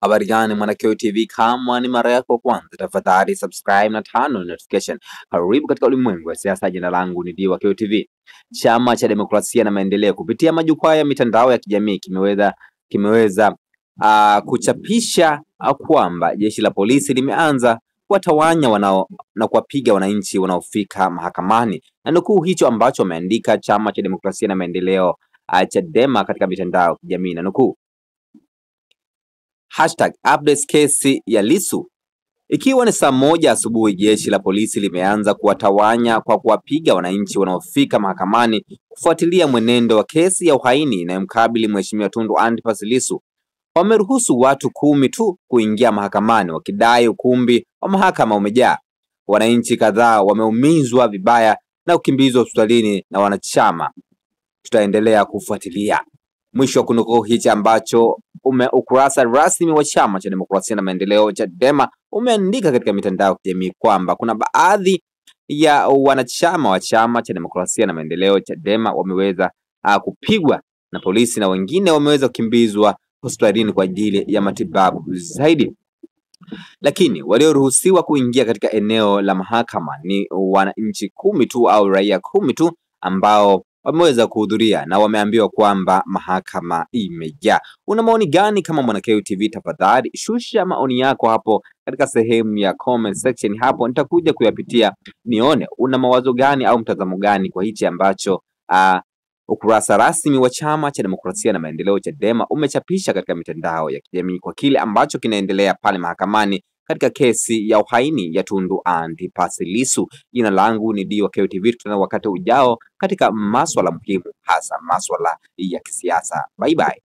Habari gani Mwanakeo TV, kama ni mara yako kwanza tafadhali subscribe na turn on notification. Karibu katika ulimwengu wa siasa. Jina langu ni Diwakeo TV. Chama cha Demokrasia na Maendeleo kupitia majukwaa ya mitandao ya kijamii kimeweza kuchapisha kwamba jeshi la polisi limeanza kuwatawanya na kuwapiga wananchi wanaofika mahakamani, na nukuu hicho ambacho ameandika Chama cha Demokrasia na Maendeleo Chadema katika mitandao ya kijamii, na nukuu #updates kesi ya Lissu. Ikiwa ni saa 1 asubuhi, jeshi la polisi limeanza kuwatawanya kwa kuwapiga wananchi wanaofika mahakamani kufuatilia mwenendo wa kesi ya uhaini inayomkabili Mheshimiwa Tundu Antipas Lissu. Wameruhusu watu 10 tu kuingia mahakamani, wakidai ukumbi wa mahakama umejaa. Wananchi kadhaa wameumizwa vibaya na kukimbizwa hospitalini na wanachama. Tutaendelea kufuatilia. Mwisho wa kunukuu hichi ambacho ukurasa rasmi wa Chama cha Demokrasia na Maendeleo Chadema umeandika katika mitandao ya kijamii kwamba kuna baadhi ya wanachama wa Chama cha Demokrasia na Maendeleo Chadema wameweza kupigwa na polisi na wengine wameweza kukimbizwa hospitalini kwa ajili ya matibabu zaidi. Lakini walioruhusiwa kuingia katika eneo la mahakama ni wananchi 10 tu au raia 10 tu ambao wameweza kuhudhuria na wameambiwa kwamba mahakama imejaa. Una maoni gani kama Mwanakeo TV? Tafadhali shusha maoni yako hapo katika sehemu ya comment section hapo, nitakuja kuyapitia nione una mawazo gani au mtazamo gani kwa hichi ambacho ukurasa rasmi wa Chama cha Demokrasia na Maendeleo Chadema umechapisha katika mitandao ya kijamii kwa kile ambacho kinaendelea pale mahakamani katika kesi ya uhaini ya Tundu Antipas Lissu. Jina langu ni Diwakeo TV. Tutaona wakati ujao katika masuala muhimu, hasa masuala ya kisiasa. Bye bye.